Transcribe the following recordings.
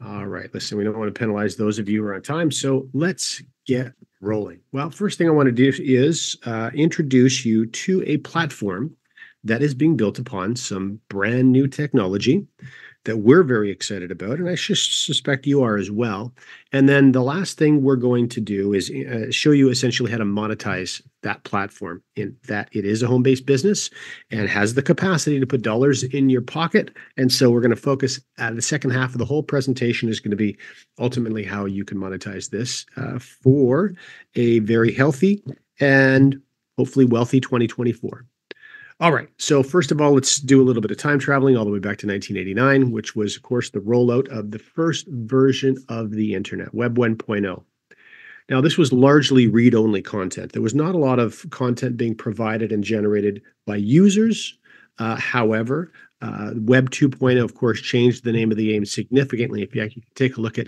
All right, listen, we don't want to penalize those of you who are on time, so let's get rolling. Well, first thing I want to do is introduce you to a platform that is being built upon some brand new technology that we're very excited about, and I suspect you are as well. And then the last thing we're going to do is show you essentially how to monetize that platform, in that it is a home-based business and has the capacity to put dollars in your pocket. And so we're going to focus the second half of the whole presentation is going to be ultimately how you can monetize this for a very healthy and hopefully wealthy 2024. All right. So first of all, let's do a little bit of time traveling all the way back to 1989, which was, of course, the rollout of the first version of the internet, Web 1.0. Now, this was largely read-only content. There was not a lot of content being provided and generated by users. However, Web 2.0, of course, changed the name of the game significantly. If you take a look at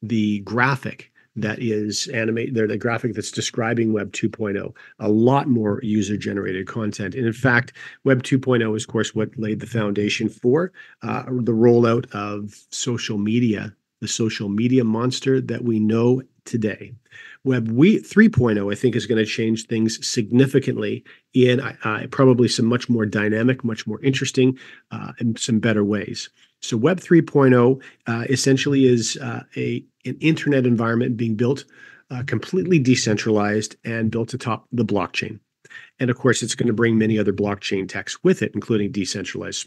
the graphic that is animated there, the graphic that's describing Web 2.0, a lot more user-generated content. And in fact, Web 2.0 is, of course, what laid the foundation for the rollout of social media, the social media monster that we know today. Web 3.0, I think, is going to change things significantly in probably some much more dynamic, much more interesting, and some better ways. So Web 3.0 essentially is an internet environment being built completely decentralized and built atop the blockchain. And of course, it's going to bring many other blockchain techs with it, including decentralized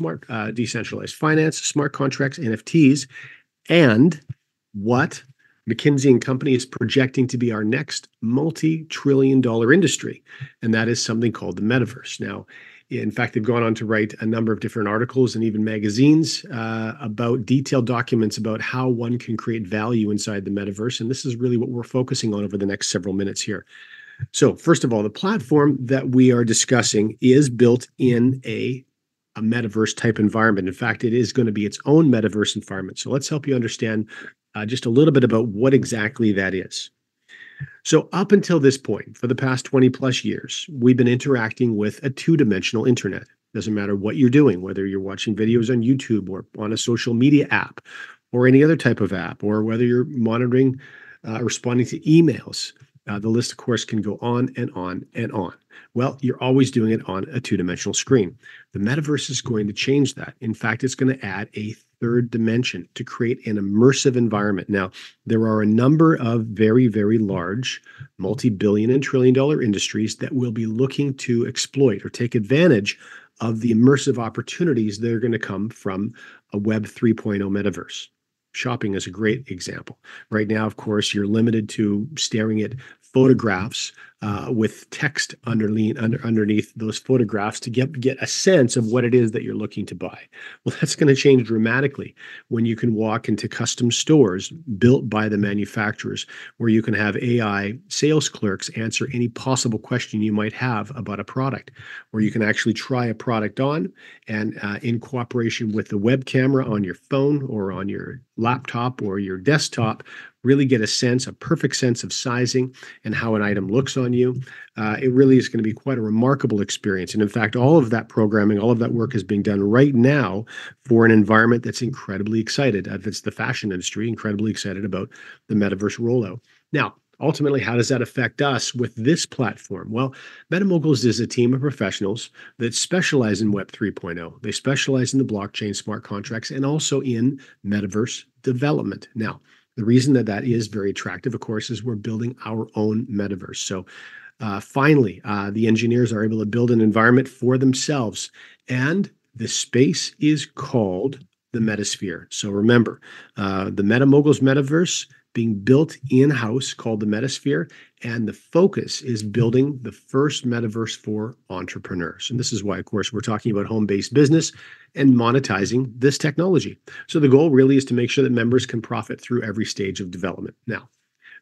finance, smart contracts, NFTs, and what McKinsey and Company is projecting to be our next multi-trillion-dollar industry, and that is something called the metaverse. Now, in fact, they've gone on to write a number of different articles and even magazines about detailed documents about how one can create value inside the metaverse. And this is really what we're focusing on over the next several minutes here. So first of all, the platform that we are discussing is built in a metaverse type environment. In fact, it is going to be its own metaverse environment. So let's help you understand just a little bit about what exactly that is. So up until this point, for the past 20 plus years, we've been interacting with a two-dimensional internet. Doesn't matter what you're doing, whether you're watching videos on YouTube or on a social media app or any other type of app, or whether you're monitoring, responding to emails. The list, of course, can go on and on and on. Well, you're always doing it on a two-dimensional screen. The metaverse is going to change that. In fact, it's going to add a third dimension to create an immersive environment. Now, there are a number of very, very large multi-billion and trillion-dollar industries that will be looking to exploit or take advantage of the immersive opportunities that are going to come from a Web 3.0 metaverse. Shopping is a great example. Right now, of course, you're limited to staring at photographs with text underneath those photographs to get a sense of what it is that you're looking to buy. Well, that's going to change dramatically when you can walk into custom stores built by the manufacturers, where you can have AI sales clerks answer any possible question you might have about a product, where you can actually try a product on and in cooperation with the web camera on your phone or on your laptop or your desktop, really get a perfect sense of sizing and how an item looks on you. It really is going to be quite a remarkable experience. And in fact, all of that programming, all of that work is being done right now for an environment that's incredibly excited. If it's the fashion industry, incredibly excited about the metaverse rollout. Now, ultimately, how does that affect us with this platform? Well, M3TAMOGULS is a team of professionals that specialize in Web 3.0. They specialize in the blockchain, smart contracts, and also in metaverse development. Now, the reason that is very attractive, of course, is we're building our own metaverse. So finally, the engineers are able to build an environment for themselves. And the space is called the Metasphere. So remember, the M3TAMOGULS metaverse being built in-house called the Metasphere, and the focus is building the first metaverse for entrepreneurs. And this is why, of course, we're talking about home-based business and monetizing this technology. So the goal really is to make sure that members can profit through every stage of development. Now,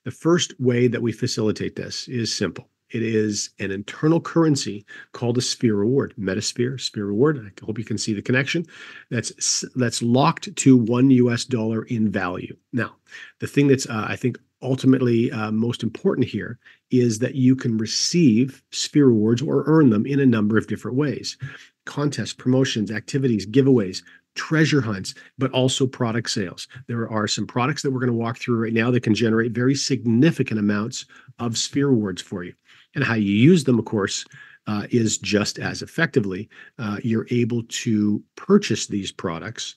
the first way that we facilitate this is simple. It is an internal currency called a Sphere Reward, Metasphere, Sphere Reward. I hope you can see the connection. That's locked to $1 in value. Now, the thing that's I think ultimately most important here is that you can receive Sphere Rewards or earn them in a number of different ways. Contests, promotions, activities, giveaways, treasure hunts, but also product sales. There are some products that we're going to walk through right now that can generate very significant amounts of sphere rewards for you. And how you use them, of course, is just as effectively. You're able to purchase these products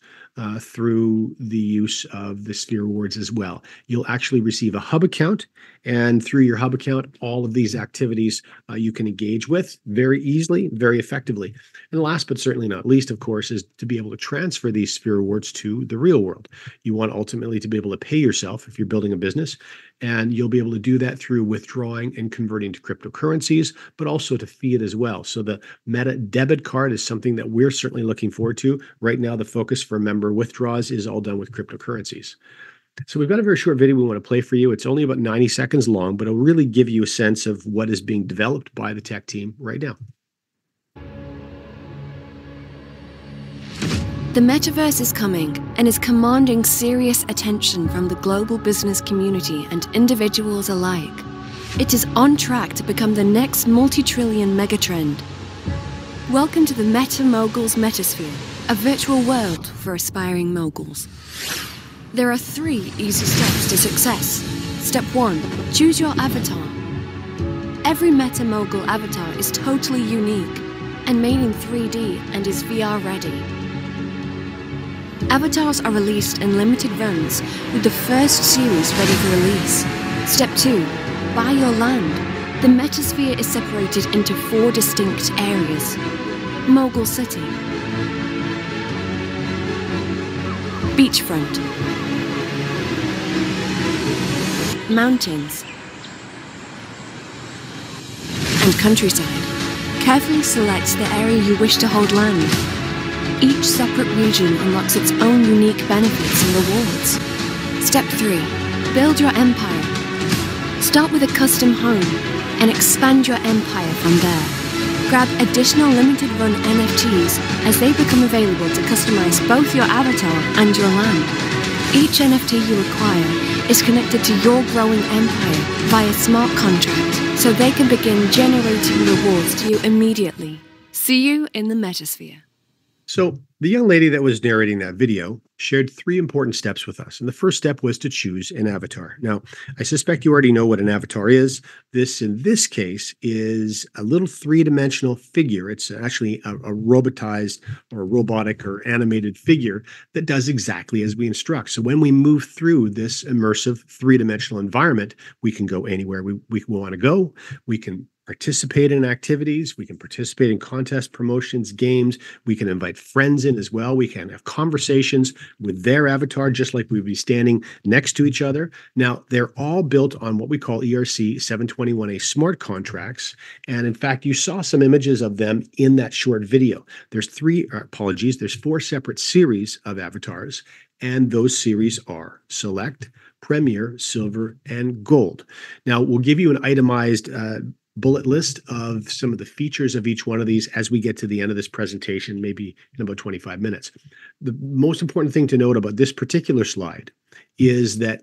through the use of the Sphere Rewards as well. You'll actually receive a hub account, and through your hub account, all of these activities you can engage with very easily, very effectively. And last but certainly not least, of course, is to be able to transfer these Sphere Rewards to the real world. You want ultimately to be able to pay yourself if you're building a business, and you'll be able to do that through withdrawing and converting to cryptocurrencies, but also to fiat as well. So the Meta debit card is something that we're certainly looking forward to. Right now, the focus for member withdrawals is all done with cryptocurrencies. So we've got a very short video we want to play for you. It's only about 90 seconds long, but it'll really give you a sense of what is being developed by the tech team right now. The metaverse is coming and is commanding serious attention from the global business community and individuals alike. It is on track to become the next multi-trillion megatrend. Welcome to the M3TAMOGULS Metasphere, a virtual world for aspiring moguls. There are 3 easy steps to success. Step 1. Choose your avatar. Every M3TAMOGUL avatar is totally unique and made in 3D and is VR ready. Avatars are released in limited runs, with the first series ready for release. Step 2. Buy your land. The Metasphere is separated into 4 distinct areas. Mogul City, Beachfront, Mountains, and Countryside. Carefully select the area you wish to hold land. Each separate region unlocks its own unique benefits and rewards. Step 3. Build your empire. Start with a custom home and expand your empire from there. Grab additional limited run NFTs as they become available to customize both your avatar and your land. Each NFT you acquire is connected to your growing empire via smart contract, so they can begin generating rewards to you immediately. See you in the Metasphere. So the young lady that was narrating that video shared 3 important steps with us. And the first step was to choose an avatar. Now, I suspect you already know what an avatar is. This, in this case, is a little 3-dimensional figure. It's actually a robotized or robotic or animated figure that does exactly as we instruct. So when we move through this immersive 3-dimensional environment, we can go anywhere we want to go. We can participate in activities. We can participate in contests, promotions, games. We can invite friends in as well. We can have conversations with their avatar, just like we'd be standing next to each other. Now, they're all built on what we call ERC 721A smart contracts. And in fact, you saw some images of them in that short video. There's 4 separate series of avatars. And those series are Select, Premier, Silver, and Gold. Now, we'll give you an itemized bullet list of some of the features of each one of these as we get to the end of this presentation, maybe in about 25 minutes. The most important thing to note about this particular slide is that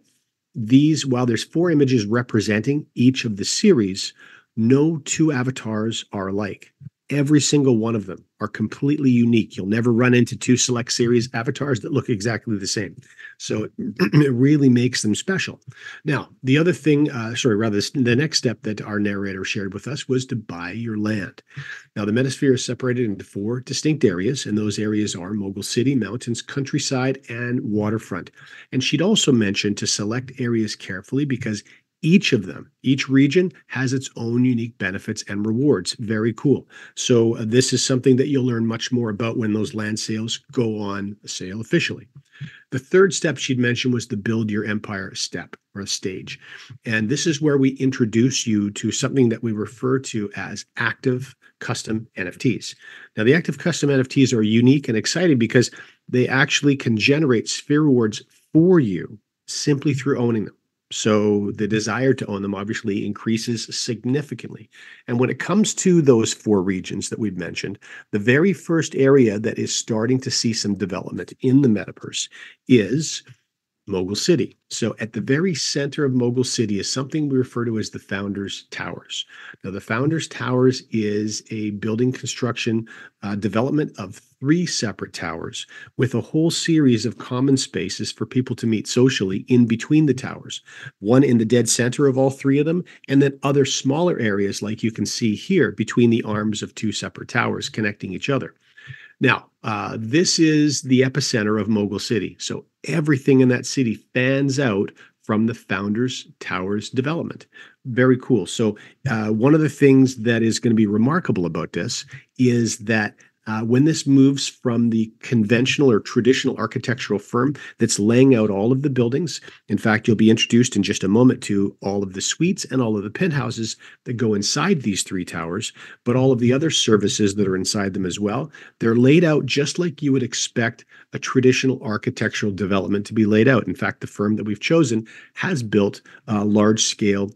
these, while there's 4 images representing each of the series, no 2 avatars are alike. Every single one of them are completely unique. You'll never run into 2 Select Series avatars that look exactly the same. So it really makes them special. Now, the other thing, the next step that our narrator shared with us was to buy your land. Now, the Metasphere is separated into 4 distinct areas, and those areas are Mogul City, Mountains, Countryside, and Waterfront. And she'd also mentioned to select areas carefully because each of them, each region has its own unique benefits and rewards. Very cool. So this is something that you'll learn much more about when those land sales go on sale officially. The third step she'd mentioned was the build your empire step or a stage. And this is where we introduce you to something that we refer to as active custom NFTs. Now, the active custom NFTs are unique and exciting because they actually can generate sphere rewards for you simply through owning them. So the desire to own them obviously increases significantly. And when it comes to those 4 regions that we've mentioned, the very first area that is starting to see some development in the metaverse is Mogul City. So at the very center of Mogul City is something we refer to as the Founders Towers. Now, the Founders Towers is a building construction development of 3 separate towers with a whole series of common spaces for people to meet socially in between the towers. One in the dead center of all 3 of them, and then other smaller areas like you can see here between the arms of 2 separate towers connecting each other. Now, this is the epicenter of Mogul City. So everything in that city fans out from the Founders Towers development. Very cool. So one of the things that is going to be remarkable about this is that when this moves from the conventional or traditional architectural firm that's laying out all of the buildings, in fact, you'll be introduced in just a moment to all of the suites and all of the penthouses that go inside these 3 towers, but all of the other services that are inside them as well. They're laid out just like you would expect a traditional architectural development to be laid out. In fact, the firm that we've chosen has built large-scale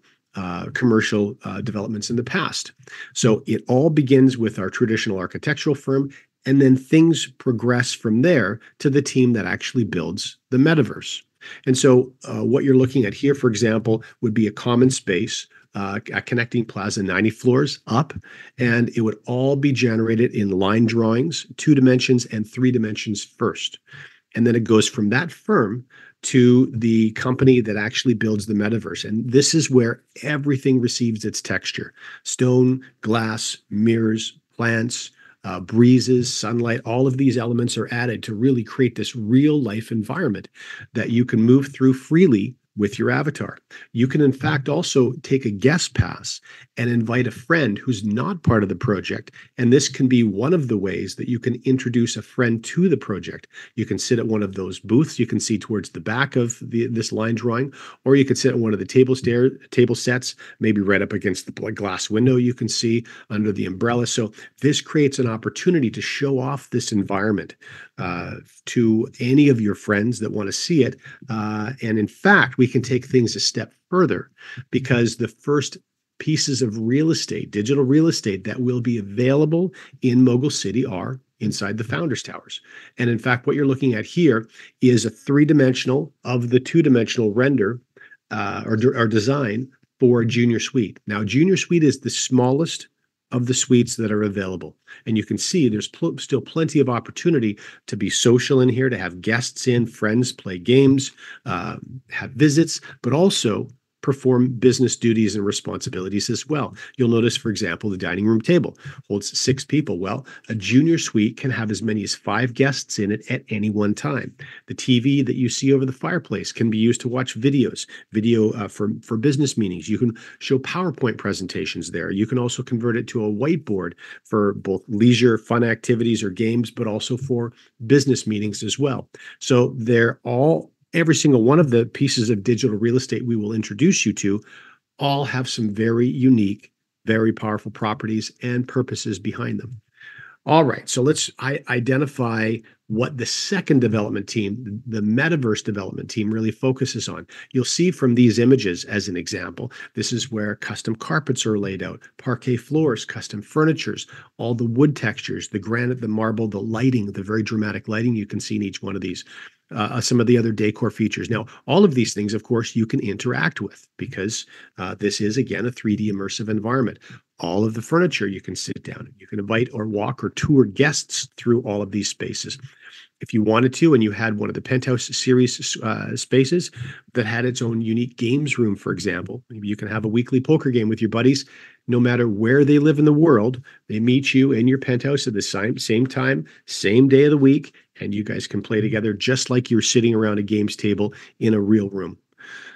commercial developments in the past. So it all begins with our traditional architectural firm, and then things progress from there to the team that actually builds the metaverse. And so what you're looking at here, for example, would be a common space, a connecting plaza 90 floors up, and it would all be generated in line drawings, 2 dimensions and 3 dimensions first. And then it goes from that firm to the company that actually builds the metaverse. And this is where everything receives its texture: stone, glass, mirrors, plants, breezes, sunlight. All of these elements are added to really create this real life environment that you can move through freely with your avatar. You can, in fact, also take a guest pass and invite a friend who's not part of the project. And this can be one of the ways that you can introduce a friend to the project. You can sit at one of those booths you can see towards the back of this line drawing, or you could sit at one of the table sets, maybe right up against the glass window you can see under the umbrella. So this creates an opportunity to show off this environment to any of your friends that want to see it. And in fact, we can take things a step further, because the first pieces of real estate, digital real estate, that will be available in Mogul City are inside the Founders Towers. And in fact, what you're looking at here is a 3-dimensional of the 2-dimensional render or design for Junior Suite. Now, Junior Suite is the smallest of the suites that are available. And you can see there's still plenty of opportunity to be social in here, to have guests in, friends, play games, have visits, but also perform business duties and responsibilities as well. You'll notice, for example, the dining room table holds 6 people. Well, a junior suite can have as many as 5 guests in it at any one time. The TV that you see over the fireplace can be used to watch video for business meetings. You can show PowerPoint presentations there. You can also convert it to a whiteboard for both leisure, fun activities or games, but also for business meetings as well. So every single one of the pieces of digital real estate we will introduce you to all have some very unique, very powerful properties and purposes behind them. All right, so let's identify what the second development team, the metaverse development team, really focuses on. You'll see from these images, as an example, this is where custom carpets are laid out, parquet floors, custom furnitures, all the wood textures, the granite, the marble, the lighting, the very dramatic lighting you can see in each one of these. Some of the other decor features. Now, all of these things, of course, you can interact with, because this is, again, a 3D immersive environment. All of the furniture you can sit down and you can invite or walk or tour guests through all of these spaces. If you wanted to, and you had one of the Penthouse series spaces that had its own unique games room, for example, maybe you can have a weekly poker game with your buddies. No matter where they live in the world, they meet you in your penthouse at the same time, same day of the week, and you guys can play together just like you're sitting around a games table in a real room.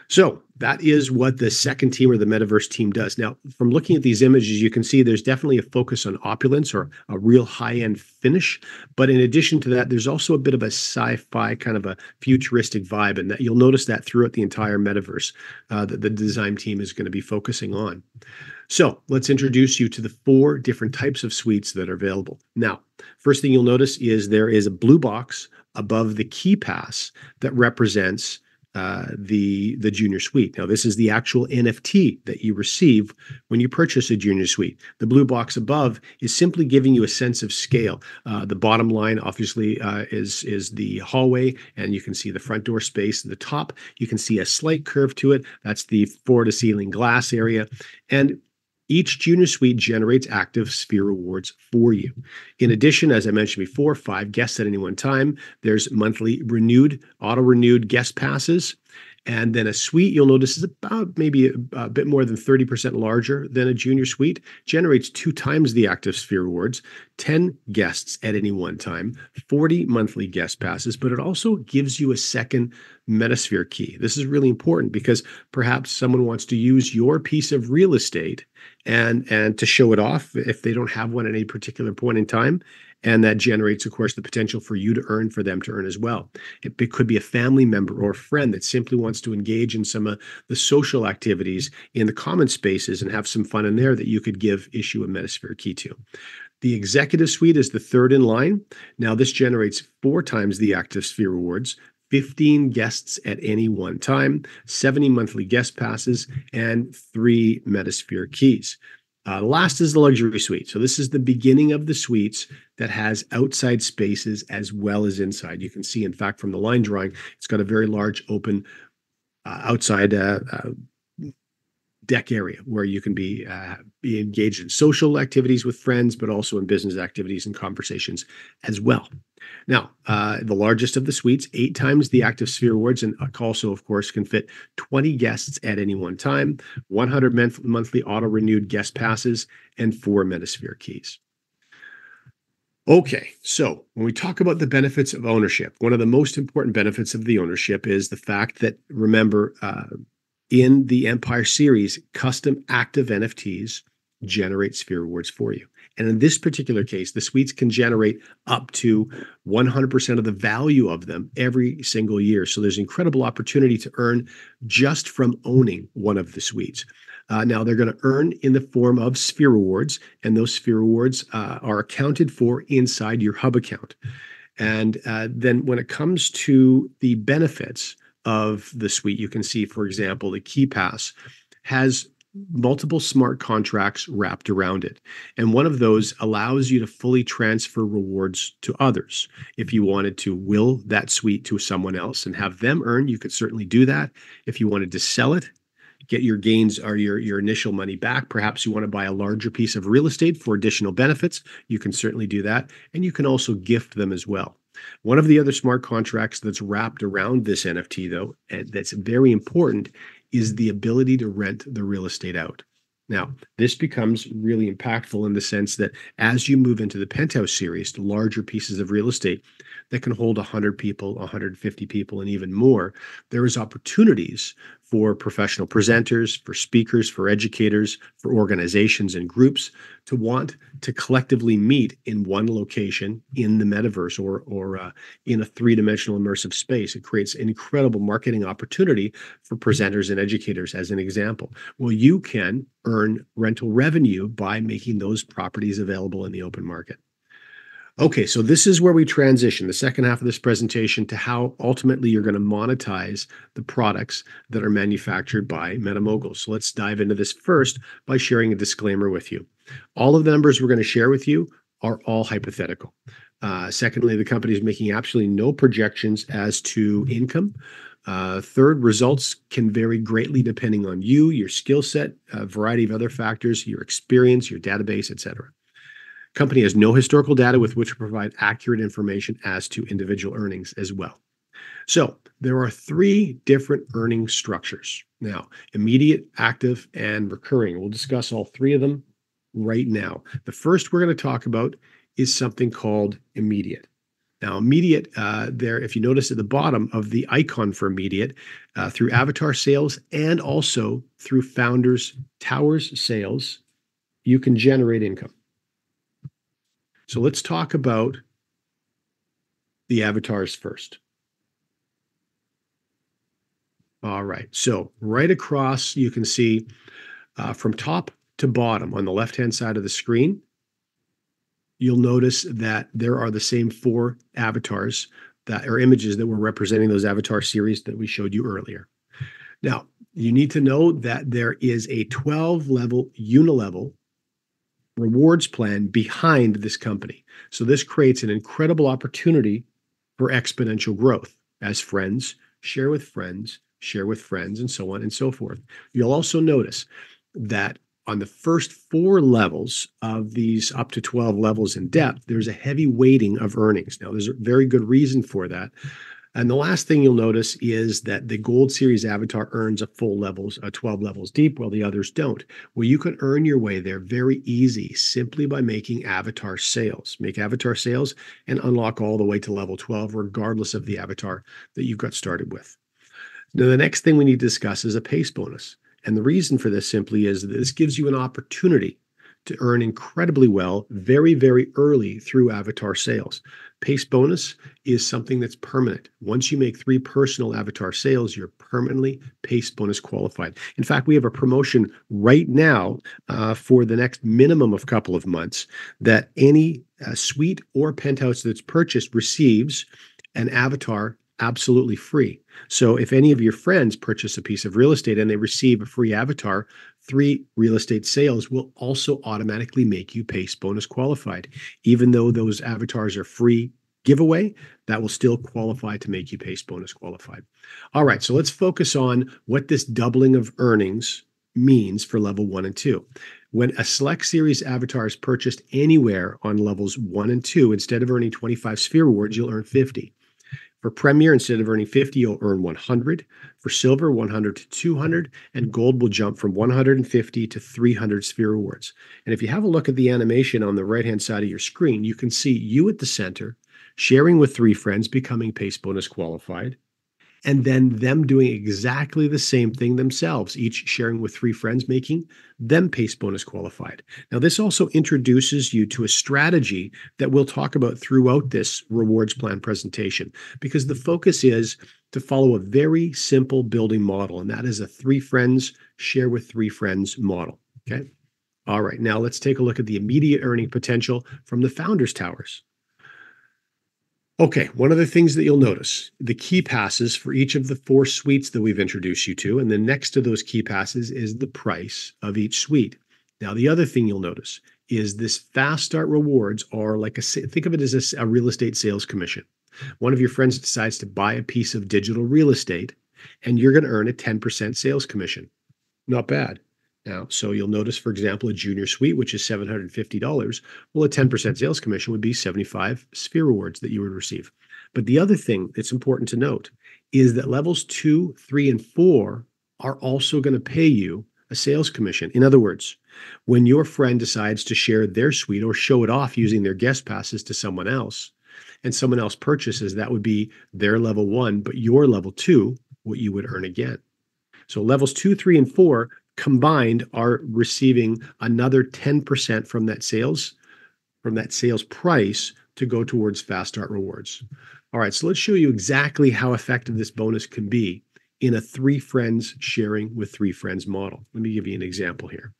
So that is what the second team, or the metaverse team, does. Now, from looking at these images, you can see there's definitely a focus on opulence, or a real high-end finish. But in addition to that, there's also a bit of a sci-fi, kind of a futuristic vibe, and that you'll notice that throughout the entire metaverse that the design team is going to be focusing on. So let's introduce you to the 4 different types of suites that are available. Now, first thing you'll notice is there is a blue box above the key pass that represents the junior suite. Now, this is the actual NFT that you receive when you purchase a junior suite. The blue box above is simply giving you a sense of scale. The bottom line, obviously, is the hallway, and you can see the front door space. At the top, you can see a slight curve to it. That's the floor-to-ceiling glass area. And Each junior suite generates active Sphere rewards for you. In addition, as I mentioned before, 5 guests at any one time. There's monthly auto-renewed guest passes. And then a suite, you'll notice, is about maybe a bit more than 30% larger than a junior suite, generates 2 times the active Sphere rewards, 10 guests at any one time, 40 monthly guest passes, but it also gives you a second Metasphere key. This is really important because perhaps someone wants to use your piece of real estate and to show it off if they don't have one at any particular point in time. And that generates, of course, the potential for you to earn, for them to earn as well. It could be a family member or a friend that simply wants to engage in some of the social activities in the common spaces and have some fun in there that you could issue a Metasphere key to. The executive suite is the third in line. Now, this generates 4 times the active Sphere rewards, 15 guests at any one time, 70 monthly guest passes, and 3 Metasphere keys. Last is the luxury suite. So this is the beginning of the suites that has outside spaces as well as inside. You can see, in fact, from the line drawing, it's got a very large open outside deck area where you can be engaged in social activities with friends, but also in business activities and conversations as well. Now, the largest of the suites, 8 times the active Sphere rewards, and also, of course, can fit 20 guests at any one time, 100 monthly auto-renewed guest passes, and 4 Metasphere keys. Okay, so when we talk about the benefits of ownership, one of the most important benefits of the ownership is the fact that, remember, in the Empire series, custom active NFTs generate Sphere rewards for you. And in this particular case, the suites can generate up to 100% of the value of them every single year. So there's incredible opportunity to earn just from owning one of the suites. Now, they're going to earn in the form of Sphere rewards, and those Sphere rewards are accounted for inside your hub account. And then when it comes to the benefits of the suite, you can see, for example, the Key Pass has multiple smart contracts wrapped around it. And one of those allows you to fully transfer rewards to others. If you wanted to will that suite to someone else and have them earn, you could certainly do that. If you wanted to sell it, get your gains or your initial money back, perhaps you want to buy a larger piece of real estate for additional benefits, you can certainly do that. And you can also gift them as well. One of the other smart contracts that's wrapped around this NFT, though, and that's very important, is the ability to rent the real estate out. Now, this becomes really impactful in the sense that as you move into the Penthouse series, the larger pieces of real estate that can hold 100 people, 150 people, and even more, there is opportunities for professional presenters, for speakers, for educators, for organizations and groups to want to collectively meet in one location in the metaverse or in a 3-dimensional immersive space. It creates an incredible marketing opportunity for presenters and educators, as an example. Well, you can earn rental revenue by making those properties available in the open market. Okay, so this is where we transition the second half of this presentation to how ultimately you're going to monetize the products that are manufactured by MTAMOGULS. So let's dive into this first by sharing a disclaimer with you. All of the numbers we're going to share with you are all hypothetical. Secondly, the company is making absolutely no projections as to income. Third, results can vary greatly depending on you, your skill set, a variety of other factors, your experience, your database, etc. Company has no historical data with which to provide accurate information as to individual earnings as well. So there are 3 different earning structures. Now, immediate, active, and recurring. We'll discuss all 3 of them right now. The first we're going to talk about is something called immediate. Now, immediate, if you notice at the bottom of the icon for immediate, through avatar sales and also through Founders Towers sales, you can generate income. So let's talk about the avatars first. All right, so right across, you can see from top to bottom on the left-hand side of the screen, you'll notice that there are the same 4 avatars that are images that were representing those avatar series that we showed you earlier. Now, you need to know that there is a 12-level unilevel rewards plan behind this company. So this creates an incredible opportunity for exponential growth as friends share with friends, and so on and so forth. You'll also notice that on the first 4 levels of these up to 12 levels in depth, there's a heavy weighting of earnings. Now, there's a very good reason for that. And the last thing you'll notice is that the Gold Series avatar earns a full 12 levels deep, while the others don't. Well, you can earn your way there very easy simply by making avatar sales. Make avatar sales and unlock all the way to level 12, regardless of the avatar that you've got started with. Now, the next thing we need to discuss is a pace bonus. And the reason for this simply is that this gives you an opportunity to earn incredibly well very, very early through avatar sales. Pace bonus is something that's permanent. Once you make 3 personal avatar sales, you're permanently pace bonus qualified. In fact, we have a promotion right now for the next minimum of couple of months that any suite or penthouse that's purchased receives an avatar absolutely free. So if any of your friends purchase a piece of real estate and they receive a free avatar, 3 real estate sales will also automatically make you pace bonus qualified. Even though those avatars are free giveaway, that will still qualify to make you pace bonus qualified. All right, so let's focus on what this doubling of earnings means for level 1 and 2. When a select series avatar is purchased anywhere on levels 1 and 2, instead of earning 25 sphere rewards, you'll earn 50. For Premier, instead of earning 50, you'll earn 100. For Silver, 100 to 200. And Gold will jump from 150 to 300 sphere rewards. And if you have a look at the animation on the right-hand side of your screen, you can see you at the center, sharing with 3 friends, becoming pace bonus qualified, and then them doing exactly the same thing themselves, each sharing with 3 friends, making them pace bonus qualified. Now, this also introduces you to a strategy that we'll talk about throughout this rewards plan presentation, because the focus is to follow a very simple building model, and that is a 3 friends share with 3 friends model. Okay. All right. Now let's take a look at the immediate earning potential from the Founders Towers. Okay, one of the things that you'll notice, the key passes for each of the 4 suites that we've introduced you to, and then next to those key passes is the price of each suite. Now, the other thing you'll notice is this fast start rewards are like think of it as a real estate sales commission. One of your friends decides to buy a piece of digital real estate, and you're going to earn a 10% sales commission. Not bad. Now, so you'll notice, for example, a junior suite, which is $750. Well, a 10% sales commission would be 75 sphere rewards that you would receive. But the other thing that's important to note is that levels 2, 3, and 4 are also going to pay you a sales commission. In other words, when your friend decides to share their suite or show it off using their guest passes to someone else, and someone else purchases, that would be their level 1, but your level 2, what you would earn again. So levels 2, 3, and 4 combined are receiving another 10% from that sales price to go towards fast start rewards. All right, so let's show you exactly how effective this bonus can be in a 3 friends sharing with 3 friends model. Let me give you an example here.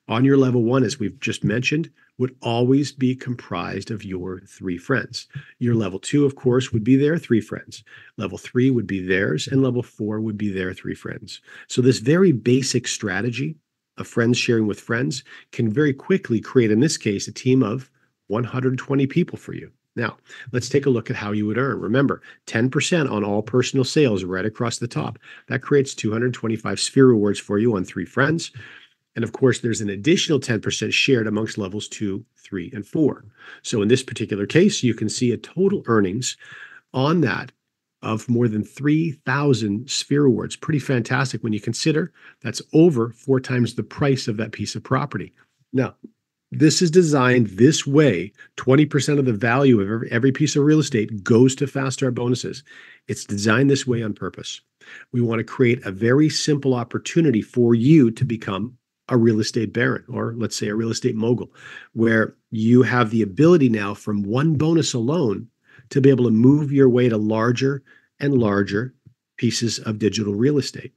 On your level 1, as we've just mentioned, would always be comprised of your 3 friends. Your level 2, of course, would be their 3 friends. Level 3 would be theirs, and level 4 would be their 3 friends. So this very basic strategy of friends sharing with friends can very quickly create, in this case, a team of 120 people for you. Now, let's take a look at how you would earn. Remember, 10% on all personal sales right across the top. That creates 225 sphere rewards for you on 3 friends. And of course, there's an additional 10% shared amongst levels 2, 3, and 4. So in this particular case, you can see a total earnings on that of more than 3,000 sphere rewards. Pretty fantastic when you consider that's over 4 times the price of that piece of property. Now, this is designed this way. 20% of the value of every piece of real estate goes to fast start bonuses. It's designed this way on purpose. We want to create a very simple opportunity for you to become a real estate baron, or let's say a real estate mogul, where you have the ability now from one bonus alone to be able to move your way to larger and larger pieces of digital real estate.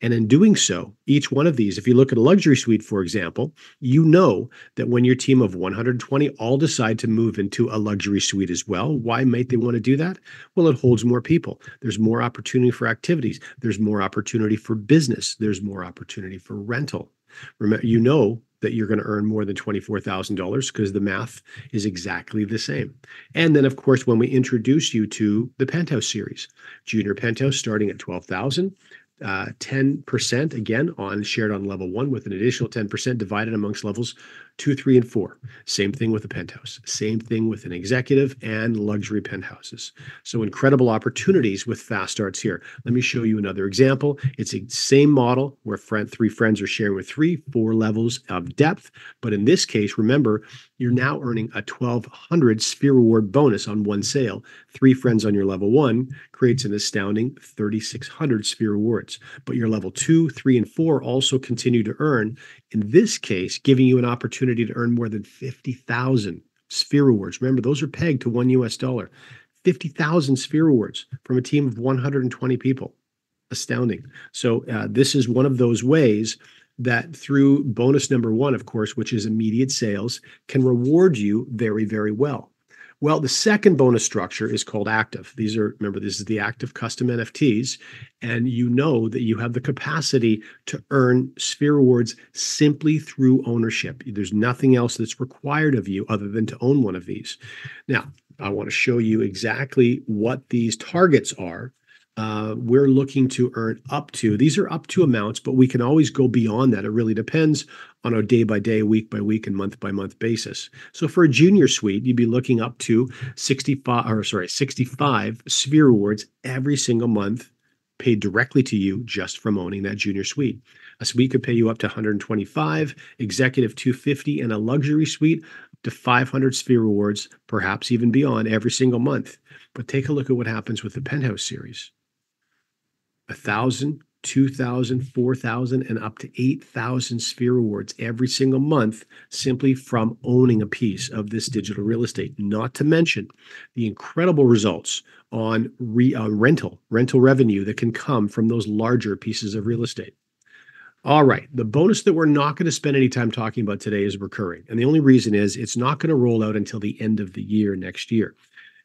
And in doing so, each one of these, if you look at a luxury suite, for example, you know that when your team of 120 all decide to move into a luxury suite as well, why might they want to do that? Well, it holds more people. There's more opportunity for activities. There's more opportunity for business. There's more opportunity for rental. Remember, you know that you're going to earn more than $24,000 because the math is exactly the same. And then, of course, when we introduce you to the penthouse series, junior penthouse starting at $12,000, 10% again on shared on level 1 with an additional 10% divided amongst levels 2, 3, and 4. Same thing with a penthouse. Same thing with an executive and luxury penthouses. So incredible opportunities with fast starts here. Let me show you another example. It's the same model where three friends are sharing with 3, 4 levels of depth. But in this case, remember, you're now earning a 1,200 sphere reward bonus on one sale. 3 friends on your level 1 creates an astounding 3,600 sphere rewards. But your level 2, 3, and 4 also continue to earn, in this case, giving you an opportunity to earn more than 50,000 sphere rewards. Remember, those are pegged to $1. 50,000 sphere rewards from a team of 120 people. Astounding. So this is one of those ways that through bonus number 1, of course, which is immediate sales, can reward you very, very well. Well, the second bonus structure is called active. Remember, this is the active custom NFTs, and you know that you have the capacity to earn sphere rewards simply through ownership. There's nothing else that's required of you other than to own one of these. Now, I want to show you exactly what these targets are. We're looking to earn up to, these are up to amounts, but we can always go beyond that. It really depends on a day-by-day, week-by-week, and month-by-month basis. So for a junior suite, you'd be looking up to 65 sphere rewards every single month paid directly to you just from owning that junior suite. A suite could pay you up to 125, executive 250, and a luxury suite up to 500 sphere rewards, perhaps even beyond every single month. But take a look at what happens with the penthouse series. 1,000, 2,000, 4,000, and up to 8,000 sphere rewards every single month simply from owning a piece of this digital real estate, not to mention the incredible results on rental revenue that can come from those larger pieces of real estate. All right, the bonus that we're not going to spend any time talking about today is recurring. And the only reason is it's not going to roll out until the end of the year next year.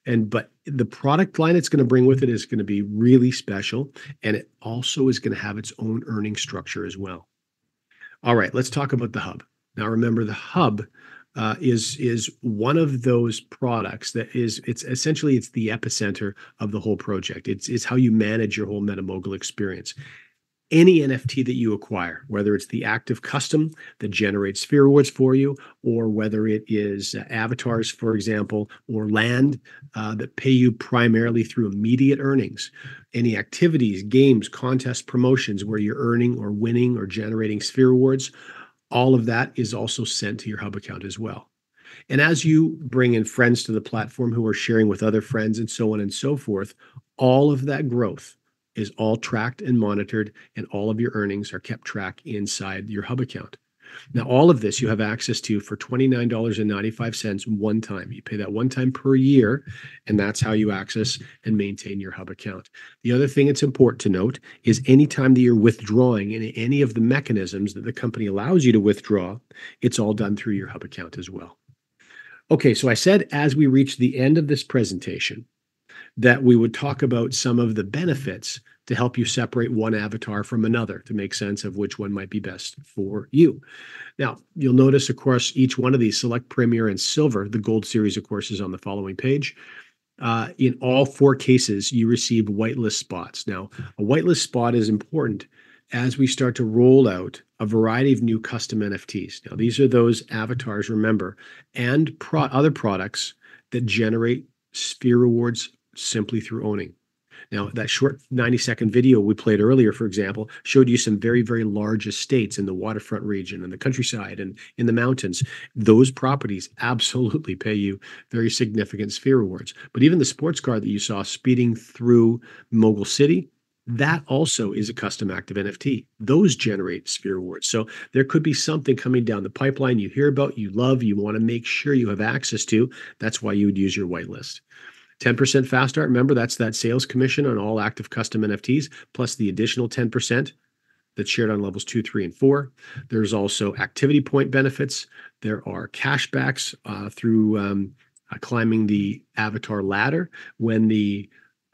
But the product line it's going to bring with it is going to be really special, and it also is going to have its own earning structure as well. All right, let's talk about the hub. Now, remember, the hub is one of those products that it's essentially the epicenter of the whole project. It's how you manage your whole MetaMogul experience. Any NFT that you acquire, whether it's the active custom that generates sphere rewards for you, or whether it is avatars, for example, or land that pay you primarily through immediate earnings, any activities, games, contests, promotions where you're earning or winning or generating sphere rewards, all of that is also sent to your hub account as well. And as you bring in friends to the platform who are sharing with other friends and so on and so forth, all of that growth is all tracked and monitored, and all of your earnings are kept track inside your hub account. Now, all of this you have access to for $29.95 one time. You pay that one time per year, and that's how you access and maintain your hub account. The other thing it's important to note is anytime that you're withdrawing in any of the mechanisms that the company allows you to withdraw, it's all done through your hub account as well. Okay, so I said as we reach the end of this presentation that we would talk about some of the benefits to help you separate one avatar from another to make sense of which one might be best for you. Now, you'll notice, of course, each one of these, Select, Premier, and Silver, the Gold series, of course, is on the following page. In all 4 cases, you receive whitelist spots. Now, a whitelist spot is important as we start to roll out a variety of new custom NFTs. Now, these are those avatars, remember, and other products that generate sphere rewards simply through owning. Now, that short 90-second video we played earlier, for example, showed you some very, very large estates in the waterfront region and the countryside and in the mountains. Those properties absolutely pay you very significant sphere rewards. But even the sports car that you saw speeding through Mogul City, that also is a custom active NFT. Those generate sphere rewards. So there could be something coming down the pipeline you hear about, you love, you want to make sure you have access to. That's why you would use your whitelist. 10% fast start. Remember, that's that sales commission on all active custom NFTs, plus the additional 10% that's shared on levels 2, 3, and 4. There's also activity point benefits. There are cashbacks through climbing the avatar ladder when the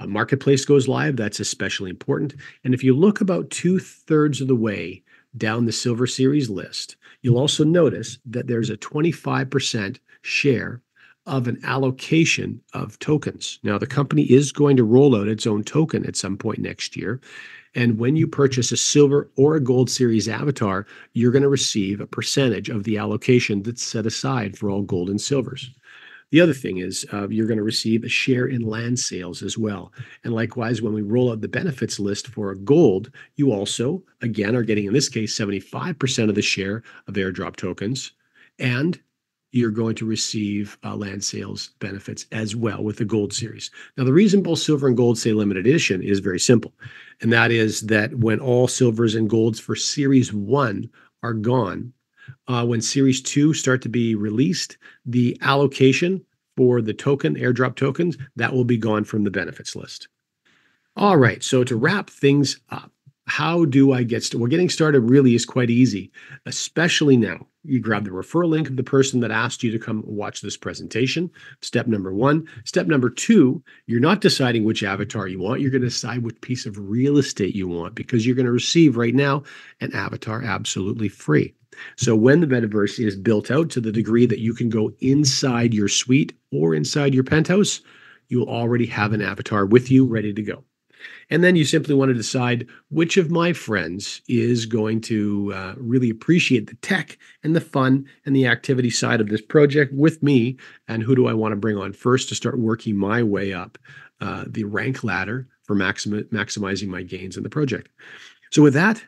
marketplace goes live. That's especially important. And if you look about 2/3 of the way down the Silver Series list, you'll also notice that there's a 25% share of an allocation of tokens. Now, the company is going to roll out its own token at some point next year. And when you purchase a silver or a gold series avatar, you're going to receive a percentage of the allocation that's set aside for all gold and silvers. The other thing is you're going to receive a share in land sales as well. And likewise, when we roll out the benefits list for a gold, you also, again, are getting, in this case, 75% of the share of airdrop tokens. And you're going to receive land sales benefits as well with the gold series. Now, the reason both silver and gold say limited edition is very simple. And that is that when all silvers and golds for Series 1 are gone, when Series 2 start to be released, the allocation for the token, airdrop tokens, that will be gone from the benefits list. All right, so to wrap things up, how do I get started? Well, getting started really is quite easy, especially now. You grab the referral link of the person that asked you to come watch this presentation. Step number 1. Step number 2, you're not deciding which avatar you want. You're going to decide which piece of real estate you want, because you're going to receive right now an avatar absolutely free. So when the metaverse is built out to the degree that you can go inside your suite or inside your penthouse, you'll already have an avatar with you ready to go. And then you simply want to decide which of my friends is going to really appreciate the tech and the fun and the activity side of this project with me, and who do I want to bring on first to start working my way up the rank ladder for maximizing my gains in the project. So with that,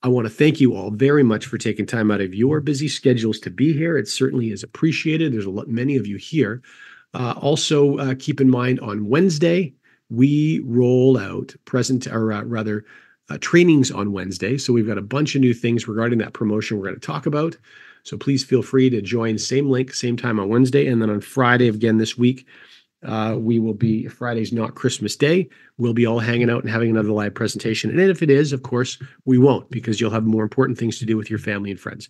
I want to thank you all very much for taking time out of your busy schedules to be here. It certainly is appreciated. There's many of you here. Also, keep in mind on Wednesday, we roll out trainings on Wednesday. So we've got a bunch of new things regarding that promotion we're going to talk about. So please feel free to join, same link, same time on Wednesday. And then on Friday, again this week, Friday's not Christmas Day. We'll be all hanging out and having another live presentation. And if it is, of course, we won't, because you'll have more important things to do with your family and friends.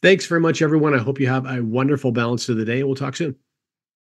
Thanks very much, everyone. I hope you have a wonderful balance of the day, and we'll talk soon.